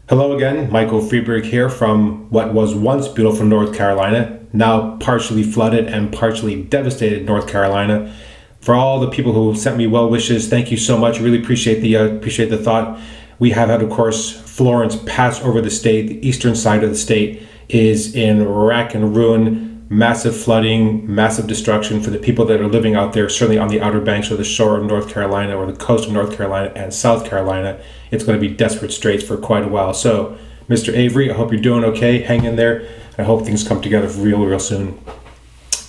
Hello again, Michael Freeberg here from what was once beautiful North Carolina, now partially flooded and partially devastated North Carolina. For all the people who sent me well wishes, thank you so much. Really appreciate the thought. We have had, of course, Florence pass over the state. The eastern side of the state is in wreck and ruin. Massive flooding, massive destruction for the people that are living out there, certainly on the outer banks of the shore of North Carolina or the coast of North Carolina and South Carolina. It's going to be desperate straits for quite a while. So, Mr. Avery, I hope you're doing okay. Hang in there. I hope things come together real soon.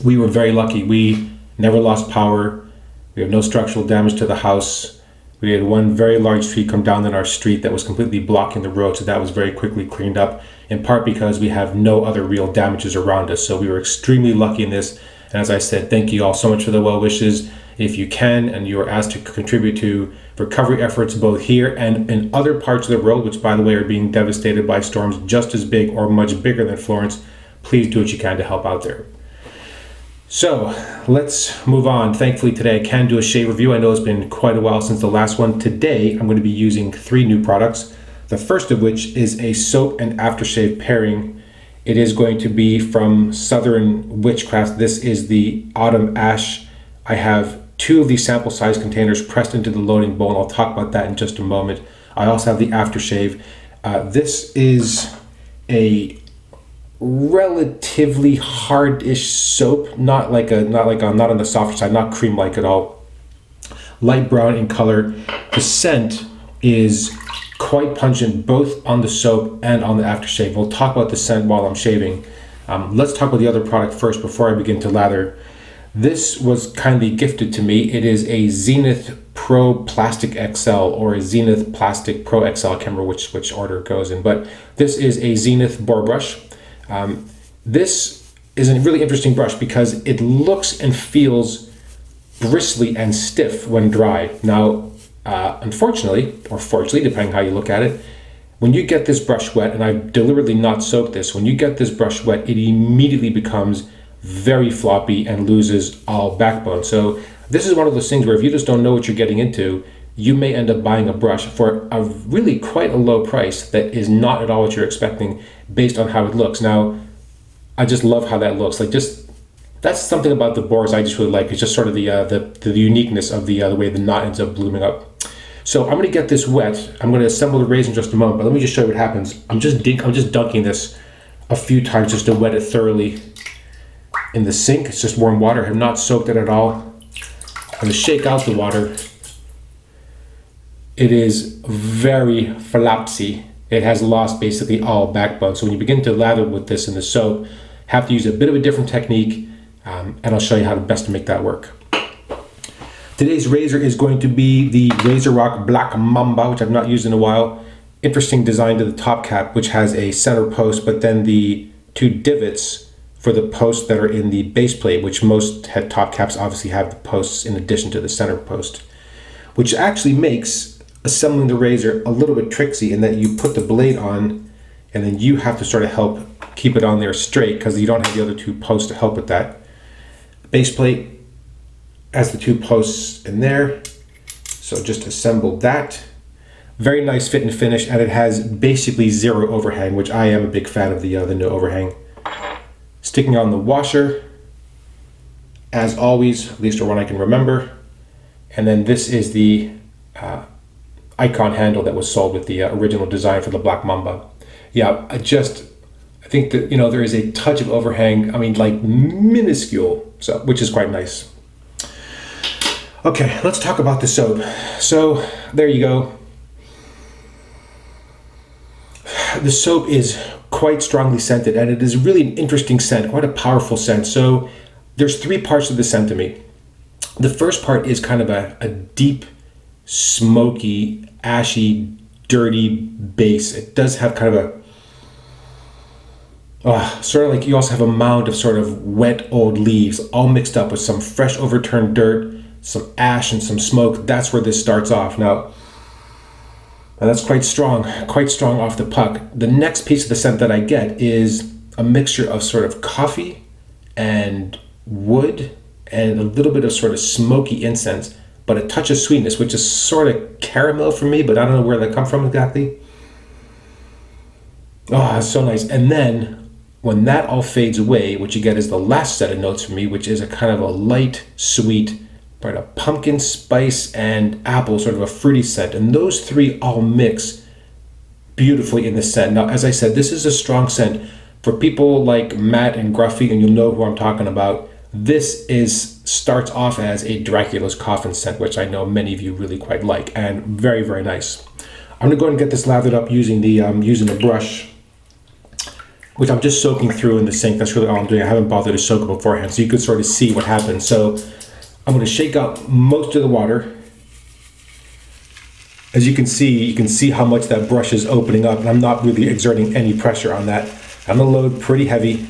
We were very lucky. We never lost power. We have no structural damage to the house. We had one very large tree come down in our street that was completely blocking the road, so that was very quickly cleaned up, in part because we have no other real damages around us. So we were extremely lucky in this. And as I said, thank you all so much for the well wishes. If you can, and you are asked to contribute to recovery efforts both here and in other parts of the world, which by the way are being devastated by storms just as big or much bigger than Florence, please do what you can to help out there. So let's move on. Thankfully today I can do a shave review. I know it's been quite a while since the last one. Today I'm going to be using 3 new products. The first of which is a soap and aftershave pairing. It is going to be from Southern Witchcraft. This is the Autumn Ash. I have 2 of these sample size containers pressed into the loading bowl, and I'll talk about that in just a moment. I also have the aftershave. This is a relatively hard-ish soap, not on the softer side, not cream-like at all. Light brown in color. The scent is quite pungent both on the soap and on the aftershave. We'll talk about the scent while I'm shaving. Let's talk about the other product first before I begin to lather. This was kindly gifted to me. It is a Zenith Pro Plastic XL or a Zenith Plastic Pro XL. I can't remember which order it goes in, but this is a Zenith boar brush. This is a really interesting brush because it looks and feels bristly and stiff when dry. Now, unfortunately, or fortunately, depending how you look at it, when you get this brush wet, and I've deliberately not soaked this, when you get this brush wet, it immediately becomes very floppy and loses all backbone. So this is one of those things where if you just don't know what you're getting into, you may end up buying a brush for a really quite a low price that is not at all what you're expecting based on how it looks. Now, I just love how that looks. That's something about the boars I just really like. It's just sort of the uniqueness of the way the knot ends up blooming up. So I'm going to get this wet. I'm going to assemble the razor in just a moment, but let me just show you what happens. I'm just dunking this a few times just to wet it thoroughly in the sink. It's just warm water. I have not soaked it at all. I'm going to shake out the water. It is very flopsy. It has lost basically all backbone. So when you begin to lather with this in the soap, have to use a bit of a different technique, and I'll show you how best to make that work. Today's razor is going to be the RazoRock Black Mamba, which I've not used in a while. Interesting design to the top cap, which has a center post, but then the 2 divots for the posts that are in the base plate, which most head top caps obviously have the posts in addition to the center post, which actually makes assembling the razor a little bit tricksy in that you put the blade on and then you have to sort of help keep it on there straight because you don't have the other 2 posts to help with that. Base plate has the 2 posts in there, so just assemble that. Very nice fit and finish, and it has basically 0 overhang, which I am a big fan of the no overhang. Sticking on the washer, as always, at least the one I can remember, and then this is the icon handle that was sold with the original design for the Black Mamba. Yeah, I think that, there is a touch of overhang, like minuscule, so which is quite nice. Okay, let's talk about the soap. So there you go. The soap is quite strongly scented, and it is really an interesting scent, quite a powerful scent. So there's 3 parts of the scent to me. The first part is kind of a deep, smoky, ashy, dirty base. It does have kind of sort of like you also have a mound of sort of wet old leaves all mixed up with some fresh overturned dirt, some ash and some smoke. That's where this starts off. Now that's quite strong off the puck. The next piece of the scent that I get is a mixture of sort of coffee and wood and a little bit of sort of smoky incense, but a touch of sweetness, which is sort of caramel for me, but I don't know where that comes from exactly. Oh, it's so nice. And then when that all fades away, what you get is the last set of notes for me, which is a kind of a light, sweet, but a pumpkin spice and apple, sort of a fruity scent. And those three all mix beautifully in the scent. Now, as I said, this is a strong scent. For people like Matt and Gruffy, and you'll know who I'm talking about, this starts off as a Dracula's Coffin scent, which I know many of you really quite like, and very, very nice. I'm gonna go ahead and get this lathered up using the brush, which I'm just soaking through in the sink. That's really all I'm doing. I haven't bothered to soak it beforehand, so you could sort of see what happens. So I'm going to shake out most of the water. As you can see how much that brush is opening up, and I'm not really exerting any pressure on that. I'm going to load pretty heavy.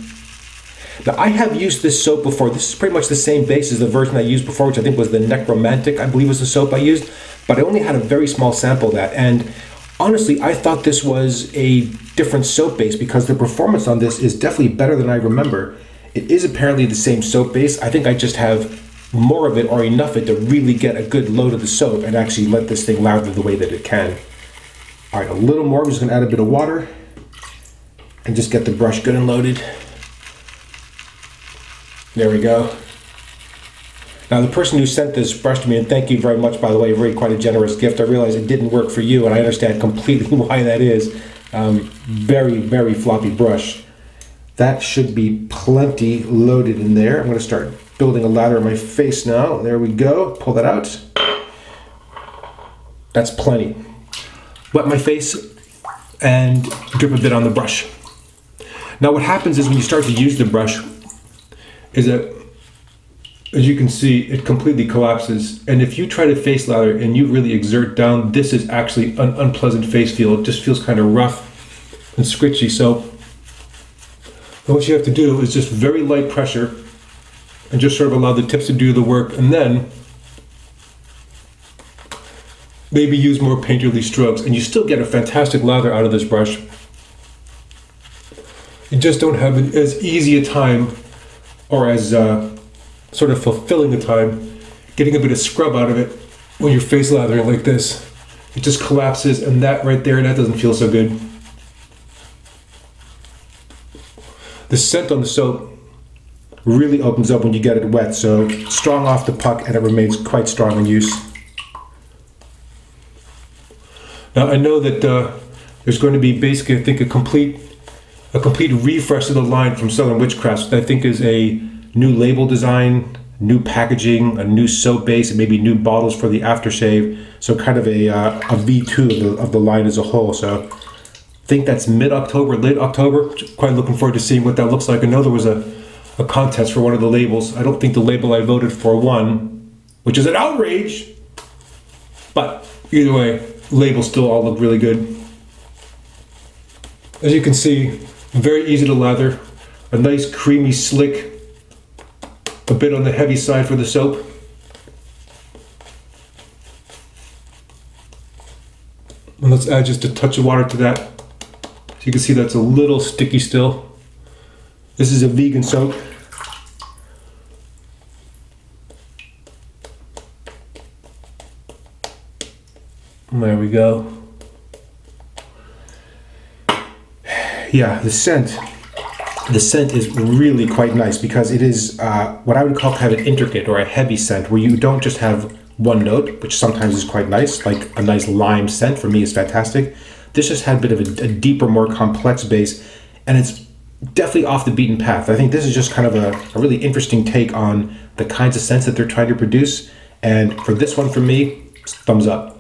Now, I have used this soap before. This is pretty much the same base as the version I used before, which I think was the Necromantic, I believe was the soap I used, but I only had a very small sample of that. And honestly, I thought this was a different soap base because the performance on this is definitely better than I remember. It is apparently the same soap base. I think I just have more of it or enough of it to really get a good load of the soap and actually let this thing lather the way that it can. All right, a little more. I'm just gonna add a bit of water and just get the brush good and loaded. There we go. Now, the person who sent this brush to me, and thank you very much, by the way, really quite a generous gift. I realize it didn't work for you, and I understand completely why that is. Very, very floppy brush. That should be plenty loaded in there. I'm going to start building a lather on my face now. There we go. Pull that out. That's plenty. Wet my face and drip a bit on the brush. Now, what happens is when you start to use the brush is that, as you can see, it completely collapses. And if you try to face lather and you really exert down, this is actually an unpleasant face feel. It just feels kind of rough and squishy. So what you have to do is just very light pressure and just sort of allow the tips to do the work, and then maybe use more painterly strokes, and you still get a fantastic lather out of this brush. You just don't have as easy a time or as sort of fulfilling a time getting a bit of scrub out of it when you're face lathering like this. It just collapses, and that right there, that doesn't feel so good. The scent on the soap really opens up when you get it wet, so strong off the puck, and it remains quite strong in use. Now, I know that there's going to be basically, I think, a complete refresh of the line from Southern Witchcrafts, that I think is a new label design, new packaging, a new soap base, and maybe new bottles for the aftershave. So kind of a V2 of the line as a whole. So I think that's mid-October, late October. Quite looking forward to seeing what that looks like. I know there was a contest for one of the labels. I don't think the label I voted for won, which is an outrage. But either way, labels still all look really good. As you can see, very easy to lather. A nice creamy slick, a bit on the heavy side for the soap. And let's add just a touch of water to that. So you can see that's a little sticky still. This is a vegan soap. There we go. Yeah, the scent is really quite nice because it is what I would call kind of an intricate or a heavy scent, where you don't just have one note, which sometimes is quite nice, like a nice lime scent for me is fantastic. This just had a bit of a deeper, more complex base, and it's definitely off the beaten path. I think this is just kind of a really interesting take on the kinds of scents that they're trying to produce, and for this one, for me, thumbs up.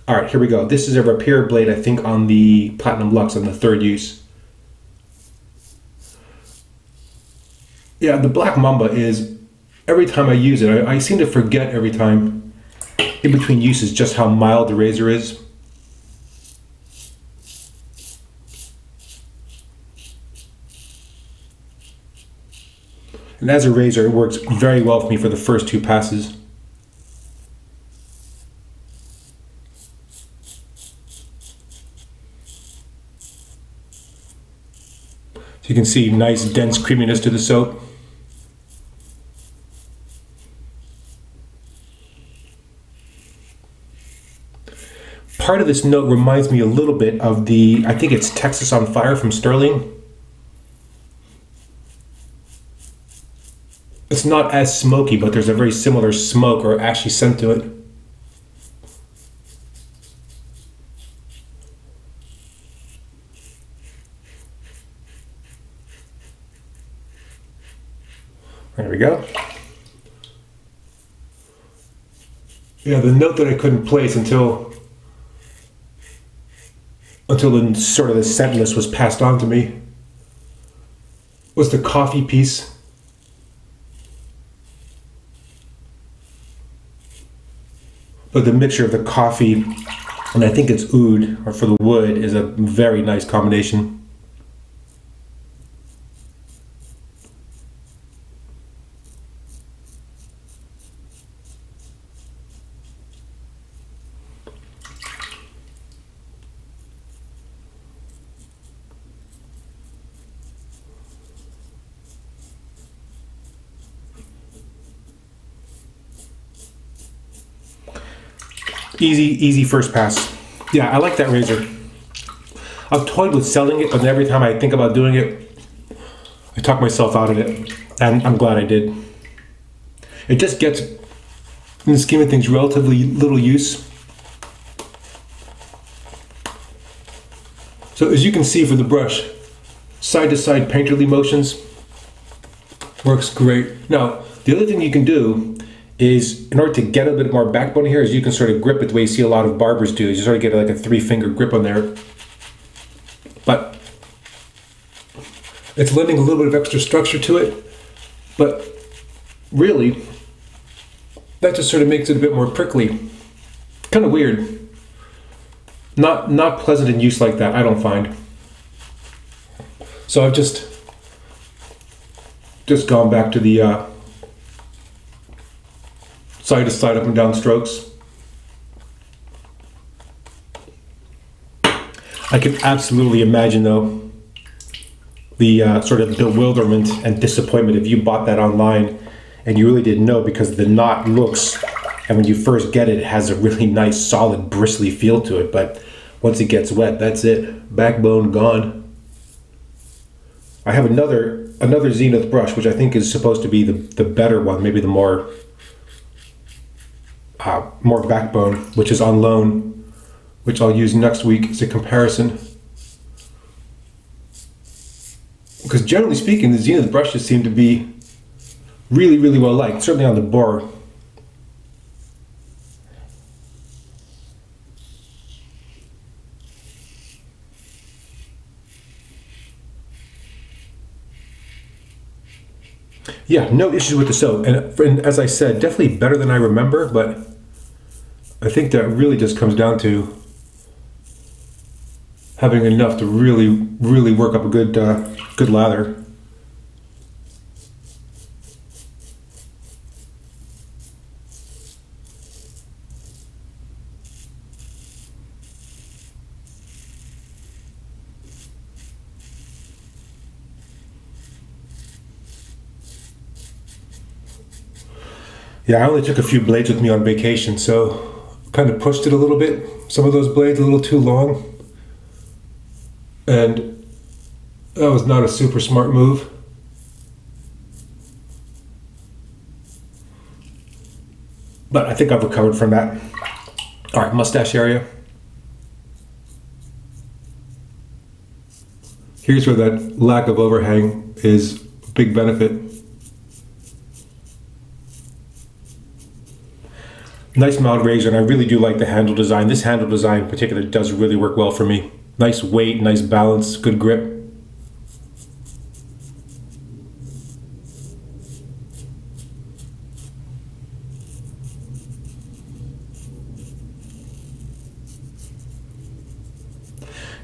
All right, here we go. This is a Rapira blade, I think, on the Platinum Lux on the third use. Yeah, the black Mamba is, every time I use it, I seem to forget every time in between uses just how mild the razor is. And as a razor, it works very well for me for the first two passes. So you can see nice dense creaminess to the soap. Part of this note reminds me a little bit of the, I think it's Texas on Fire from Sterling. It's not as smoky, but there's a very similar smoke or ashy scent to it. There we go. Yeah, the note that I couldn't place until the sort of the scent list was passed on to me was the coffee piece. But the mixture of the coffee and I think it's oud, or for the wood, is a very nice combination. Easy first pass. Yeah, I like that razor. I've toyed with selling it, but every time I think about doing it, I talk myself out of it, and I'm glad I did. It just gets, in the scheme of things, relatively little use. So as you can see for the brush, side-to-side painterly motions works great. Now, the other thing you can do is, in order to get a bit more backbone here, is you can sort of grip it the way you see a lot of barbers do. You sort of get like a 3-finger grip on there. But it's lending a little bit of extra structure to it. But really, that just sort of makes it a bit more prickly. Kind of weird. Not pleasant in use like that, I don't find. So I've just gone back to the side to side, up and down strokes. I can absolutely imagine, though, the sort of bewilderment and disappointment if you bought that online and you really didn't know, because the knot looks, and when you first get it, it has a really nice, solid, bristly feel to it. But once it gets wet, that's it. Backbone gone. I have another Zenith brush, which I think is supposed to be the better one, maybe the more backbone, which is on loan, which I'll use next week as a comparison. Because generally speaking, the Zenith brushes seem to be really, really well liked, certainly on the boar. Yeah, no issues with the soap, and as I said, definitely better than I remember, but I think that really just comes down to having enough to really, really work up a good lather. Yeah, I only took a few blades with me on vacation, so kind of pushed it a little bit. Some of those blades a little too long. And that was not a super smart move. But I think I've recovered from that. All right, mustache area. Here's where that lack of overhang is a big benefit. Nice mild razor, and I really do like the handle design. This handle design in particular does really work well for me. Nice weight, nice balance, good grip.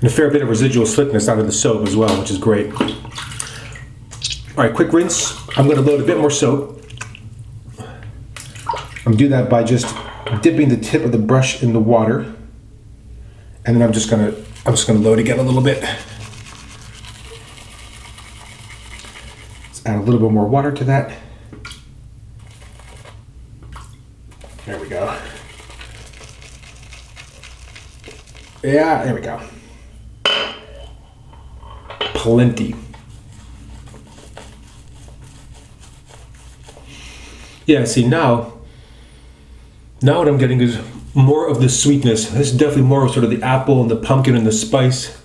And a fair bit of residual slickness out of the soap as well, which is great. All right, quick rinse. I'm going to load a bit more soap. I'm do that by just dipping the tip of the brush in the water, and then I'm just gonna load again a little bit. Let's add a little bit more water to that. There we go. Yeah, there we go. Plenty. Yeah, see now what I'm getting is more of the sweetness. This is definitely more of sort of the apple and the pumpkin and the spice.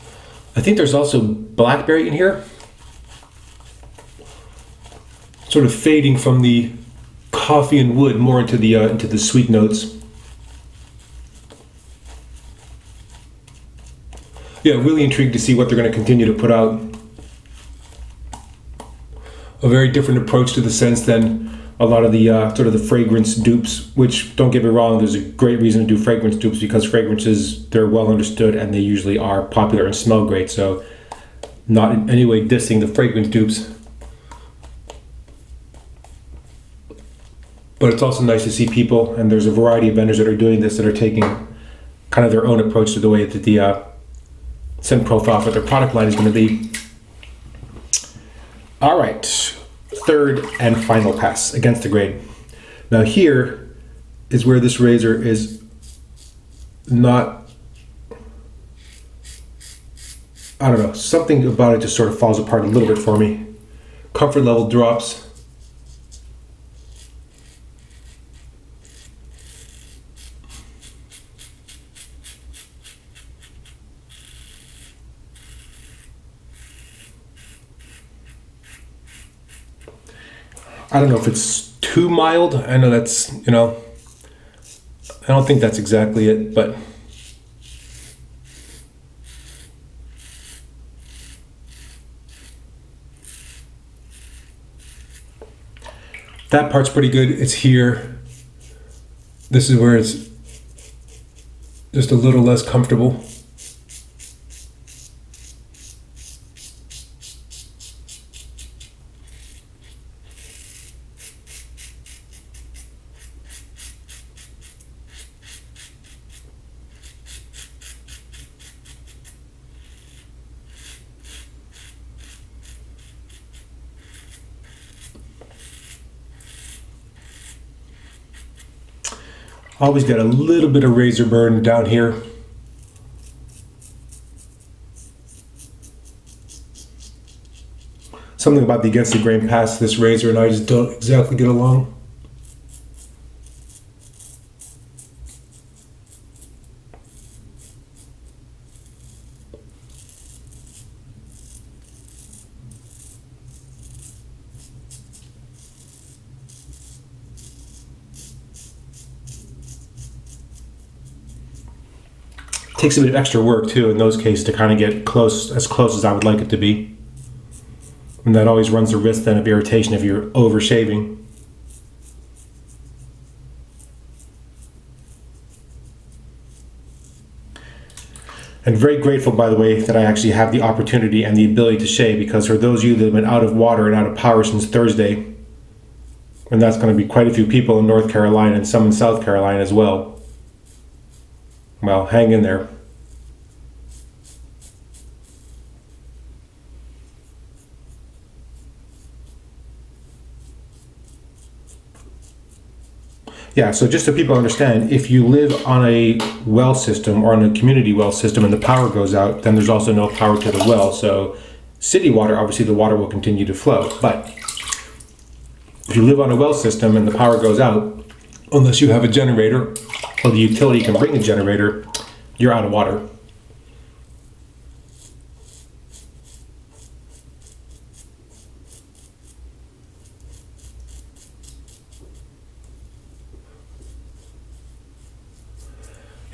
I think there's also blackberry in here. Sort of fading from the coffee and wood more into the sweet notes. Yeah, really intrigued to see what they're going to continue to put out. A very different approach to the scents than a lot of the sort of the fragrance dupes, which, don't get me wrong, there's a great reason to do fragrance dupes because fragrances, they're well understood and they usually are popular and smell great. So not in any way dissing the fragrance dupes. But it's also nice to see people, and there's a variety of vendors that are doing this, that are taking kind of their own approach to the way that the scent profile for their product line is going to be. All right, third and final pass against the grain. Now here is where this razor is not, I don't know, something about it just sort of falls apart a little bit for me. Comfort level drops. I don't know if it's too mild. I know that's, I don't think that's exactly it, but that part's pretty good. It's here. This is where it's just a little less comfortable. Always got a little bit of razor burn down here. Something about the against the grain pass, this razor and I just don't exactly get along. Takes a bit of extra work too in those cases to kind of get close as I would like it to be. And that always runs the risk then of irritation if you're over shaving. And very grateful, by the way, that I actually have the opportunity and the ability to shave, because for those of you that have been out of water and out of power since Thursday, and that's going to be quite a few people in North Carolina and some in South Carolina as well, well, hang in there. Yeah, so just so people understand, if you live on a well system or on a community well system and the power goes out, then there's also no power to the well. So city water, obviously the water will continue to flow. But if you live on a well system and the power goes out, unless you have a generator or the utility can bring a generator, you're out of water.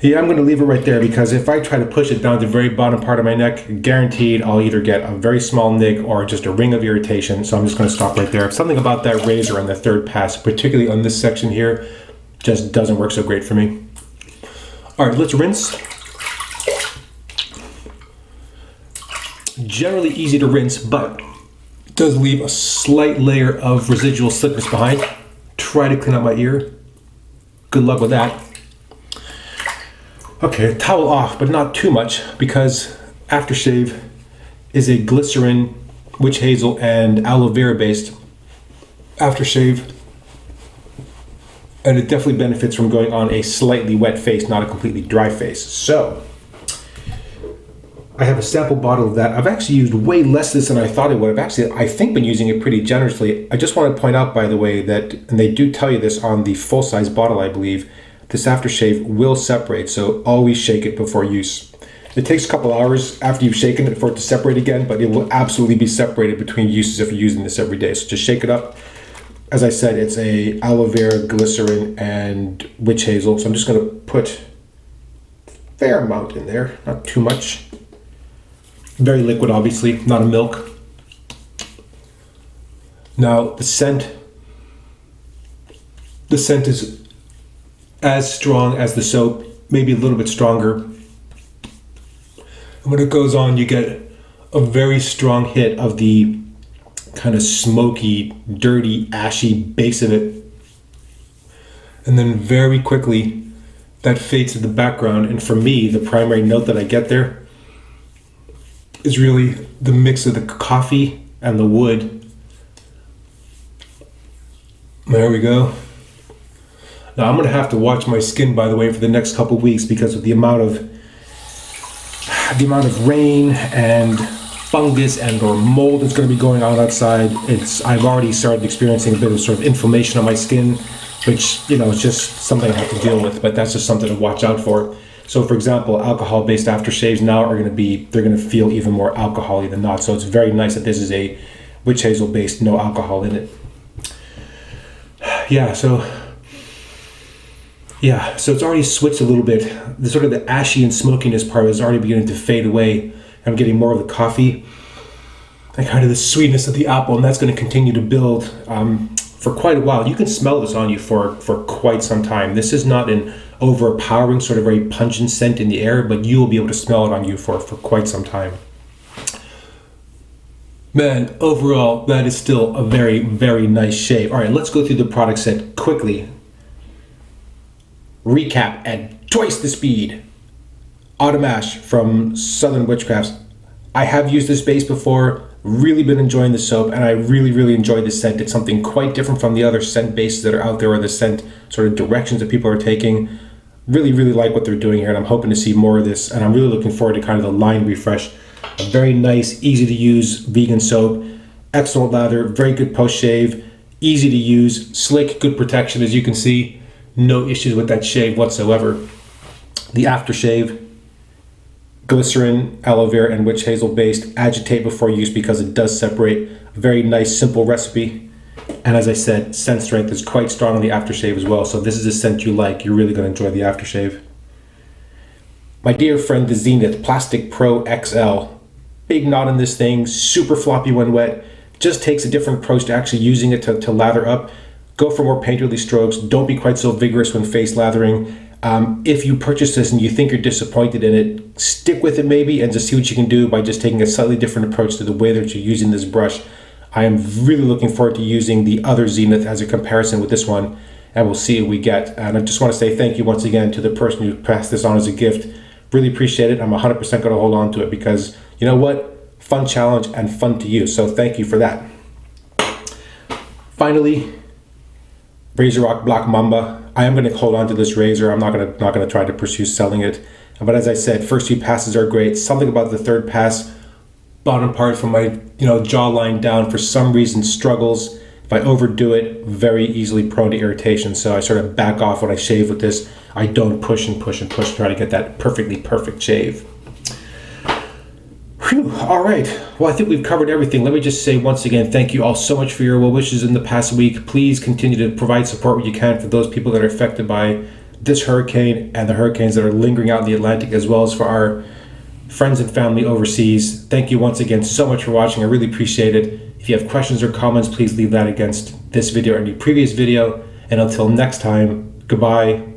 Yeah, I'm going to leave it right there, because if I try to push it down to the very bottom part of my neck, guaranteed I'll either get a very small nick or just a ring of irritation. So I'm just going to stop right there. Something about that razor on the third pass, particularly on this section here, just doesn't work so great for me. All right, let's rinse. Generally easy to rinse, but it does leave a slight layer of residual slickness behind. Try to clean out my ear. Good luck with that. Okay, towel off, but not too much, because Aftershave is a glycerin, witch hazel, and aloe vera based aftershave, and it definitely benefits from going on a slightly wet face, not a completely dry face. So I have a sample bottle of that. I've actually used way less of this than I thought I would. I've actually, I think, been using it pretty generously. I just want to point out, by the way, that, and they do tell you this on the full-size bottle, I believe, this aftershave will separate, so always shake it before use. It takes a couple hours after you've shaken it for it to separate again, but it will absolutely be separated between uses if you're using this every day. So just shake it up. As I said, it's a aloe vera, glycerin, and witch hazel. So I'm just going to put a fair amount in there, not too much. Very liquid, obviously, not a milk. Now the scent is as strong as the soap, maybe a little bit stronger. And when it goes on, you get a very strong hit of the kind of smoky, dirty, ashy base of it. And then very quickly, that fades to the background. And for me, the primary note that I get there is really the mix of the coffee and the wood. There we go. Now I'm gonna have to watch my skin, by the way, for the next couple of weeks because of the amount of rain and fungus and or mold that's going to be going on outside. I've already started experiencing a bit of sort of inflammation on my skin, which, you know, is just something I have to deal with, but that's just something to watch out for. So for example, alcohol-based aftershaves now they're going to feel even more alcohol-y than not. So it's very nice that this is a witch hazel based, no alcohol in it. So it's already switched a little bit. The sort of the ashy and smokiness part is already beginning to fade away. I'm getting more of the coffee and kind of the sweetness of the apple, and that's going to continue to build for quite a while. You can smell this on you for quite some time. This is not an overpowering, sort of very pungent scent in the air, but you will be able to smell it on you for quite some time. Man, overall, that is still a very, very nice shave. All right, let's go through the product set quickly. Recap at twice the speed. Automash from Southern Witchcrafts. I have used this base before, really been enjoying the soap, and I really, really enjoy the scent. It's something quite different from the other scent bases that are out there, or the scent sort of directions that people are taking. Really, really like what they're doing here, and I'm hoping to see more of this, and I'm really looking forward to kind of the line refresh. A very nice, easy to use vegan soap, excellent lather, very good post shave, easy to use, slick, good protection, as you can see. No issues with that shave whatsoever. The aftershave, glycerin, aloe vera, and witch hazel based. Agitate before use because it does separate. A very nice, simple recipe. And as I said, scent strength is quite strong on the aftershave as well. So if this is a scent you like, you're really going to enjoy the aftershave. My dear friend, the Zenith Plastic Pro XL. Big knot in this thing, super floppy when wet. Just takes a different approach to actually using it to lather up. Go for more painterly strokes. Don't be quite so vigorous when face lathering. If you purchase this and you think you're disappointed in it, stick with it maybe and just see what you can do by just taking a slightly different approach to the way that you're using this brush. I am really looking forward to using the other Zenith as a comparison with this one, and we'll see what we get. And I just want to say thank you once again to the person who passed this on as a gift. Really appreciate it. I'm 100% going to hold on to it because, you know what? Fun challenge and fun to use. So thank you for that. Finally, RazoRock Black Mamba. I am going to hold on to this razor. I'm not going to try to pursue selling it. But as I said, first few passes are great. Something about the third pass, bottom part from my jawline down for some reason struggles. If I overdo it, very easily prone to irritation. So I sort of back off when I shave with this. I don't push and push and push to try to get that perfectly perfect shave. Whew, all right. Well, I think we've covered everything. Let me just say once again, thank you all so much for your well wishes in the past week. Please continue to provide support where you can for those people that are affected by this hurricane and the hurricanes that are lingering out in the Atlantic, as well as for our friends and family overseas. Thank you once again so much for watching. I really appreciate it. If you have questions or comments, please leave that against this video or any previous video. And until next time, goodbye.